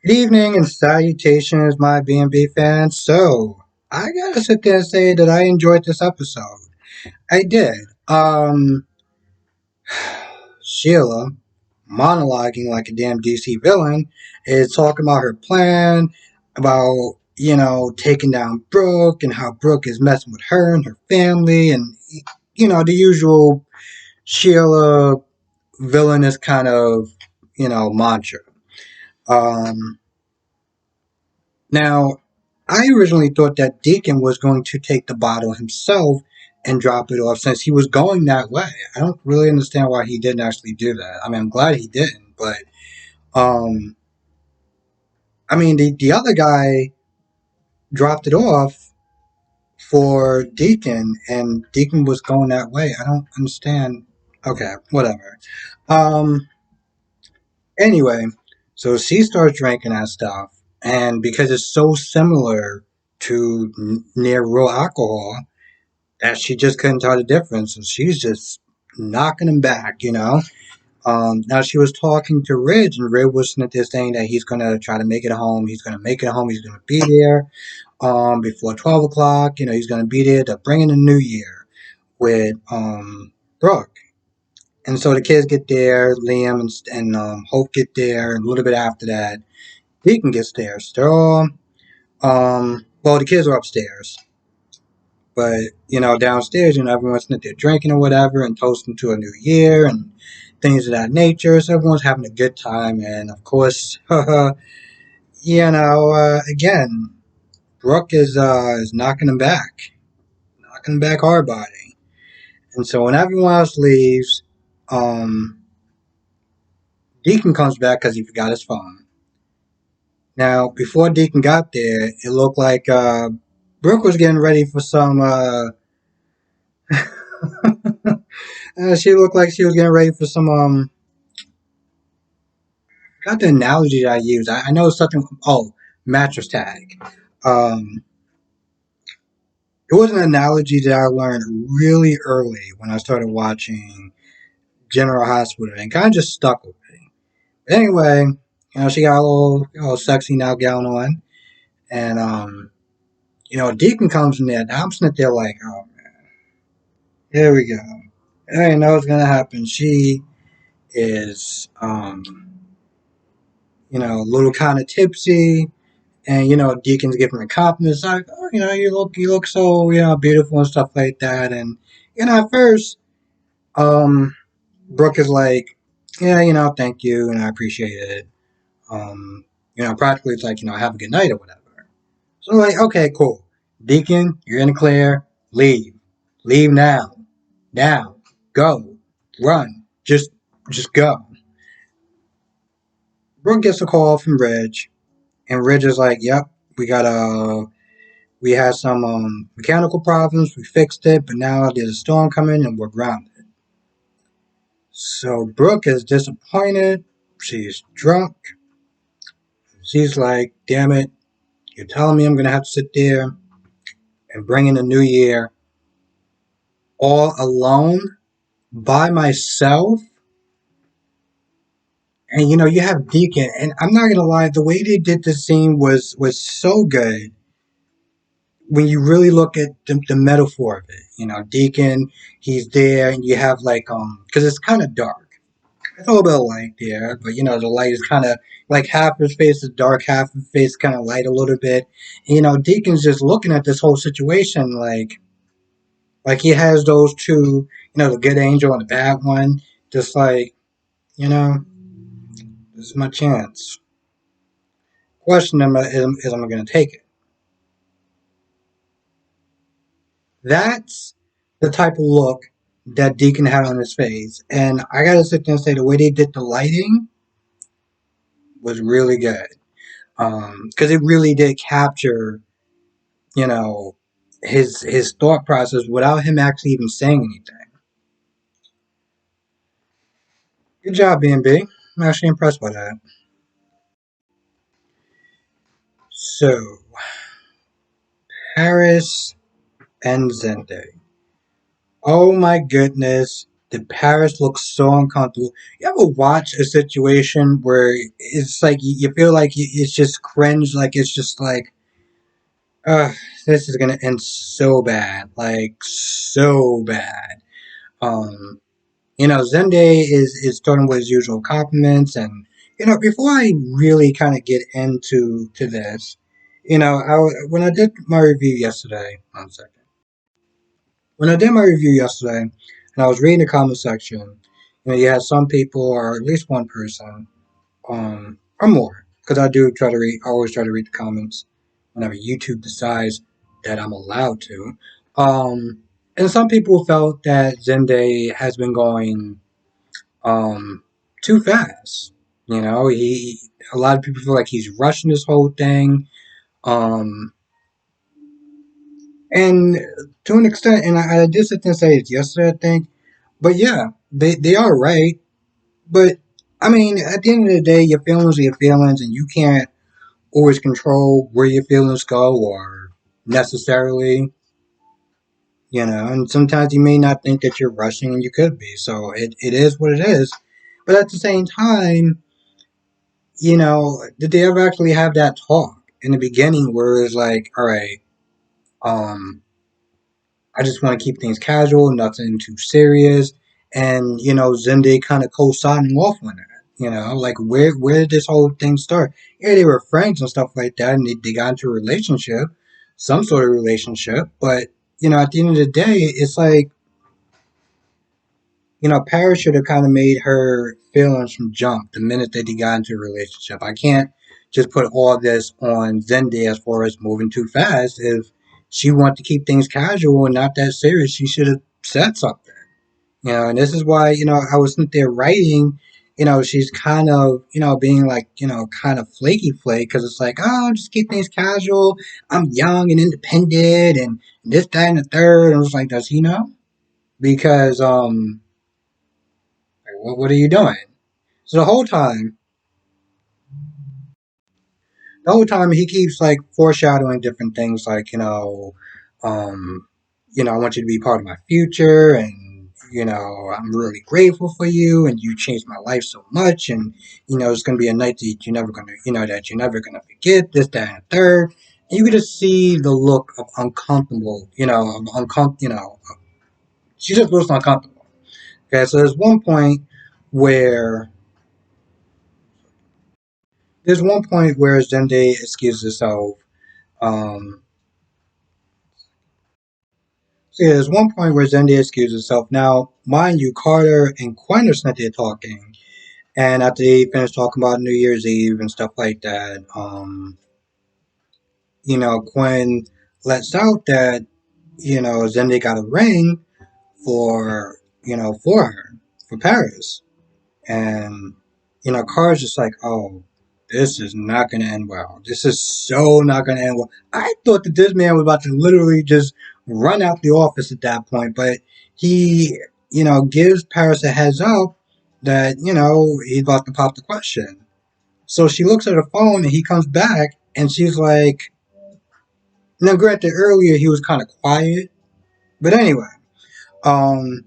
Good evening and salutations, my B&B fans. So, I gotta sit there and say that I enjoyed this episode. I did. Sheila, monologuing like a damn DC villain, is talking about her plan, about, taking down Brooke and how Brooke is messing with her and her family and, the usual Sheila villainous kind of, mantra. Um, Now, I originally thought that Deacon was going to take the bottle himself and drop it off since he was going that way. I don't really understand why he didn't actually do that. I mean, I'm glad he didn't, but um, the other guy dropped it off for Deacon, and Deacon was going that way. I don't understand. Okay, whatever. Um, anyway, so she starts drinking that stuff, and because it's so similar to near real alcohol, that she just couldn't tell the difference, and she's just knocking him back. Now she was talking to Ridge, and Ridge was just saying that he's gonna try to make it home. He's gonna make it home. He's gonna be there before 12 o'clock. He's gonna be there to bring in the new year with Brooke. And so the kids get there, Liam and Hope get there, and a little bit after that, Deacon gets there. So they're all, well, the kids are upstairs. But, downstairs, everyone's sitting there drinking or whatever and toasting to a new year and things of that nature. So everyone's having a good time. And of course, again, Brooke is knocking him back hard body. And so when everyone else leaves, um, Deacon comes back because he forgot his phone. Now, before Deacon got there, it looked like Brooke was getting ready for some. She looked like she was getting ready for some got the analogy that I use. I know it's something. Oh, mattress tag. Um, it was an analogy that I learned really early when I started watching General Hospital, and kind of just stuck with me. But anyway, she got a little sexy now gown on, and Deacon comes in there. And I'm sitting there like, oh man, here we go. I didn't know what's gonna happen. She is, a little kind of tipsy. And Deacon's giving her compliments like, oh, you look so beautiful and stuff like that. And at first, um, Brooke is like, yeah, thank you, and I appreciate it. Practically it's like, have a good night or whatever. So like, okay, cool. Deacon, you're in the clear. Leave now, go, run, just go. Brooke gets a call from Ridge, and Ridge is like, yep, we got a we had some mechanical problems. We fixed it, but now there's a storm coming and we're grounded. So Brooke is disappointed. She's drunk. She's like, damn it, you're telling me I'm going to have to sit there and bring in the new year all alone by myself? And you have Deacon, and I'm not gonna lie, the way they did the scene was so good when you really look at the metaphor of it. Deacon, he's there, and you have like because it's kind of dark. It's a little bit of light there, but the light is kind of like half his face is dark, half his face kind of light a little bit. And, Deacon's just looking at this whole situation like he has those two, the good angel and the bad one, just like you know, this is my chance. Question is am I going to take it? That's the type of look that Deacon had on his face, and I gotta sit there and say the way they did the lighting was really good because it really did capture you know, his thought process without him actually even saying anything. Good job, B&B. I'm actually impressed by that. So, Paris and Zende. Oh my goodness, The Paris looks so uncomfortable. You ever watch a situation where it's like you feel like it's just cringe, like it's just like, uh, this is gonna end so bad, like so bad. Um, Zende is starting with his usual compliments, and before I really kind of get into this, when I did my review yesterday, one second. When I did my review yesterday, and I was reading the comment section, you had some people, or at least one person, or more, because I do try to read. I always try to read the comments whenever YouTube decides that I'm allowed to. Um, and some people felt that Zende has been going um, too fast. He a lot of people feel like he's rushing this whole thing. Um, and to an extent, and I did sit there and say it yesterday, I think. But yeah, they are right. But I mean, at the end of the day, your feelings are your feelings, and you can't always control where your feelings go or necessarily, and sometimes you may not think that you're rushing and you could be. So it is what it is. But at the same time, did they ever actually have that talk in the beginning where it's like, all right, um, I just want to keep things casual, nothing too serious. And, Zende kind of co-signing off on that. Like where did this whole thing start? Yeah, they were friends and stuff like that, and they got into a relationship, some sort of relationship. But, at the end of the day, it's like, Paris should have kind of made her feelings from jump the minute that they got into a relationship. I can't just put all this on Zende as far as moving too fast. If she wanted to keep things casual and not that serious, she should have said something. And this is why, I was sitting there writing, she's kind of, being like, kind of flaky flake because it's like, oh, just keep things casual. I'm young and independent and this, that, and the third. And I was like, does he know? Because, like, what are you doing? So the whole time he keeps like foreshadowing different things, like um, I want you to be part of my future, and I'm really grateful for you, and you changed my life so much, and it's gonna be a night that you're never gonna forget this, that, and the third. And you could just see the look of uncomfortable, she just looks uncomfortable. Okay, so where there's one point where Zende excuses herself. Um, so yeah, there's one point where Zende excuses herself. Now, mind you, Carter and Quinn are sitting there talking, and after they finish talking about New Year's Eve and stuff like that, Quinn lets out that Zende got a ring for her for Paris. And, Car's just like, oh, this is not going to end well. This is so not going to end well. I thought that this man was about to literally just run out the office at that point, but he, gives Paris a heads up that, he's about to pop the question. So she looks at her phone and he comes back and she's like, now granted, earlier he was kind of quiet, but anyway, um,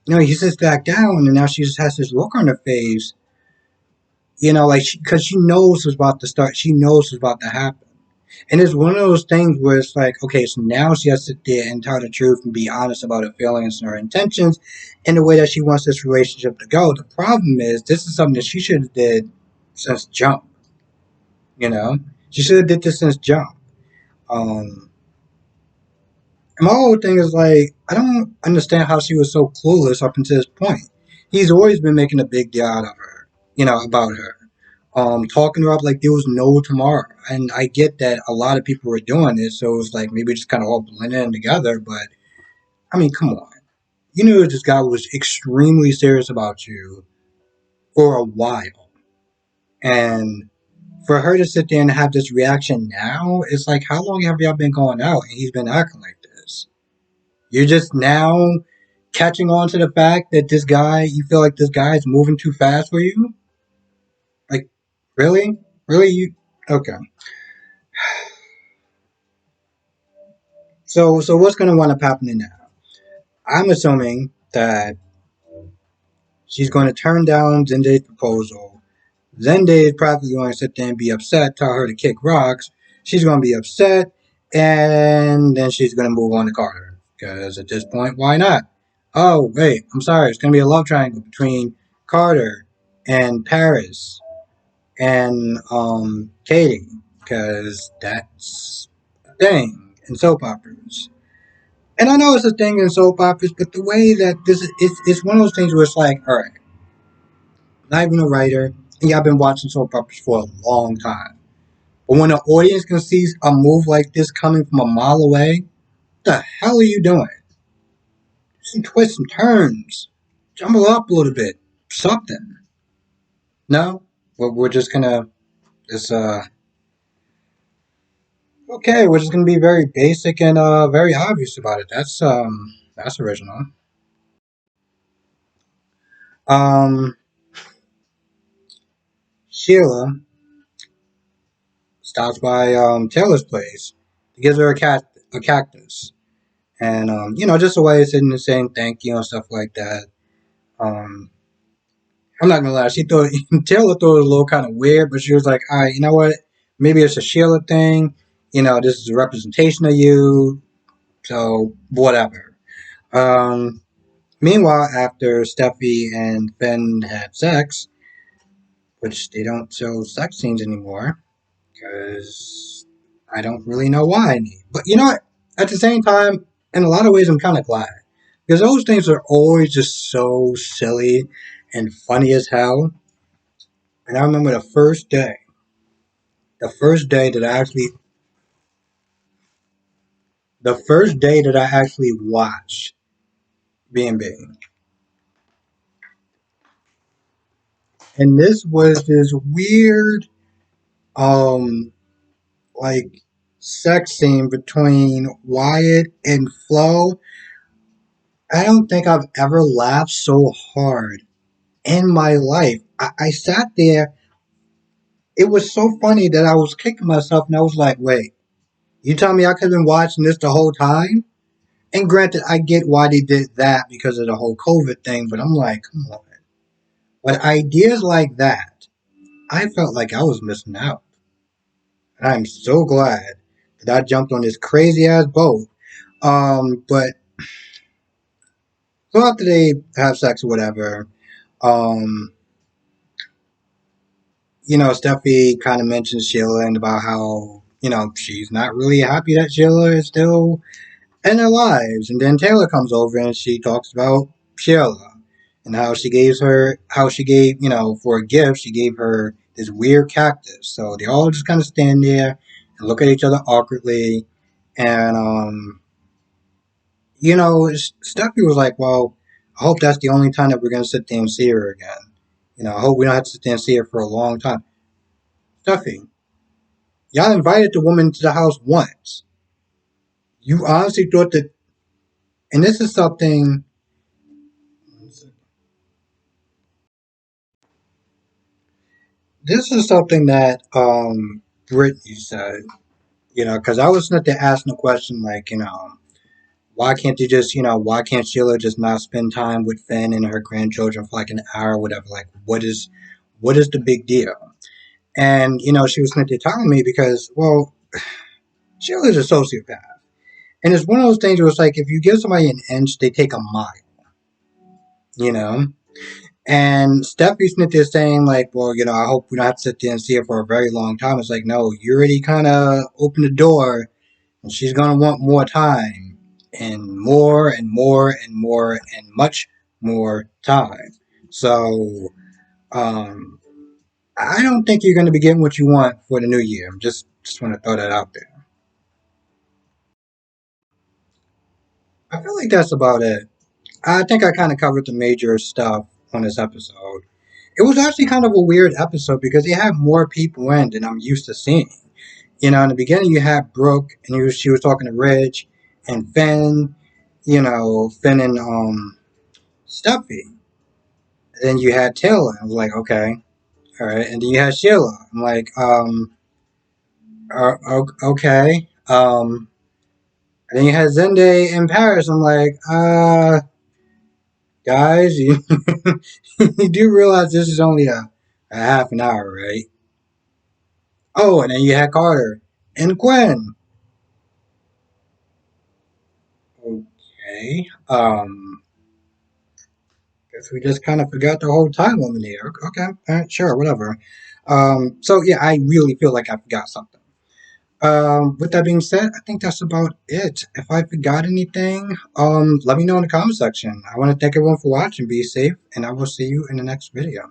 he sits back down and now she just has this look on her face, like because she knows what's about to start. She knows what's about to happen. And it's one of those things where it's like, okay, so now she has to sit there and tell the truth and be honest about her feelings and her intentions and the way that she wants this relationship to go. The problem is, this is something that she should have did since jump. You know, she should have did this since jump. Um, and my whole thing is like, I don't understand how she was so clueless up until this point. He's always been making a big deal out of her, about her. Talking her up like there was no tomorrow. And I get that a lot of people were doing it, so it was like maybe just kind of all blending in together. But I mean, come on. You knew this guy was extremely serious about you for a while. And for her to sit there and have this reaction now, it's like, how long have y'all been going out and he's been acting like this? You're just now catching on to the fact that you feel like this guy is moving too fast for you? Like, really? Really? Okay. So what's going to wind up happening now? I'm assuming that She's going to turn down Zendaya's proposal. Zendaya is probably going to sit there and be upset, tell her to kick rocks. She's going to be upset, and then she's going to move on to Carter. Because at this point, why not? Oh, wait, I'm sorry. It's going to be a love triangle between Carter and Paris and Katie. Because that's a thing in soap operas. And I know it's a thing in soap operas, but the way that this is, it's one of those things where it's like, all right, I'm not even a writer, and yeah, I've been watching soap operas for a long time. But when the audience can see a move like this coming from a mile away, what the hell are you doing? Some twists and turns. Jumble up a little bit. Something. No? We're just gonna, it's, okay, we're just gonna be very basic and, very obvious about it. That's original. Um, Sheila stops by Taylor's place. He gives her a cactus, and just a way of sitting and saying thank you and stuff like that. Um, I'm not gonna lie, she thought Taylor thought it was a little kind of weird, but she was like, all right, you know what? Maybe it's a Sheila thing. This is a representation of you, so whatever. Um, Meanwhile, after Steffi and Ben had sex, which they don't show sex scenes anymore, because I don't really know why. But you know what? At the same time, in a lot of ways, I'm kind of glad because those things are always just so silly and funny as hell. And I remember the first day that I actually, the first day that I actually watched B&B, and this was this weird, um, like sex scene between Wyatt and Flo. I don't think I've ever laughed so hard in my life. I sat there. It was so funny that I was kicking myself and I was like, wait, you tell me I could have been watching this the whole time? And granted, I get why they did that because of the whole COVID thing, but I'm like, come on. But ideas like that, I felt like I was missing out. And I'm so glad that I jumped on this crazy ass boat. But so after they have sex or whatever, um, Steffi kind of mentions Sheila and about how, she's not really happy that Sheila is still in their lives. And then Taylor comes over and she talks about Sheila and how she gave, for a gift, she gave her this weird cactus. So they all just kind of stand there and look at each other awkwardly. And, Steffi was like, well, I hope that's the only time that we're going to sit there and see her again. I hope we don't have to sit there and see her for a long time. Steffi, y'all invited the woman to the house once. You honestly thought that, and this is something that Brittany said, because I was not there asking the question like, why can't you just, why can't Sheila just not spend time with Finn and her grandchildren for like an hour or whatever? Like, what is the big deal? And she was not there telling me because, well, Sheila's a sociopath, and it's one of those things where it's like if you give somebody an inch, they take a mile, you know. And Steffi's there saying like, well, I hope we don't have to sit there and see her for a very long time. It's like, no, you already kind of opened the door, and she's gonna want more time, and more and more and more and much more time. So, um, I don't think you're gonna be getting what you want for the new year. Just want to throw that out there. I feel like that's about it. I think I kind of covered the major stuff on this episode. It was actually kind of a weird episode because they had more people in than I'm used to seeing. In the beginning you had Brooke and she was talking to Rich and Finn, Finn and Stuffy. And then you had Taylor. I was like, okay, all right. And then you had Sheila. I'm like, okay. And then you had Zende in Paris. I'm like, Guys, you do realize this is only a half an hour, right? Oh, and then you had Carter and Gwen. Okay. Guess we just kind of forgot the whole time limit here. Okay. All right. Sure. Whatever. So yeah, I really feel like I forgot something. With that being said, I think that's about it. If I forgot anything, let me know in the comment section. I want to thank everyone for watching. Be safe, and I will see you in the next video.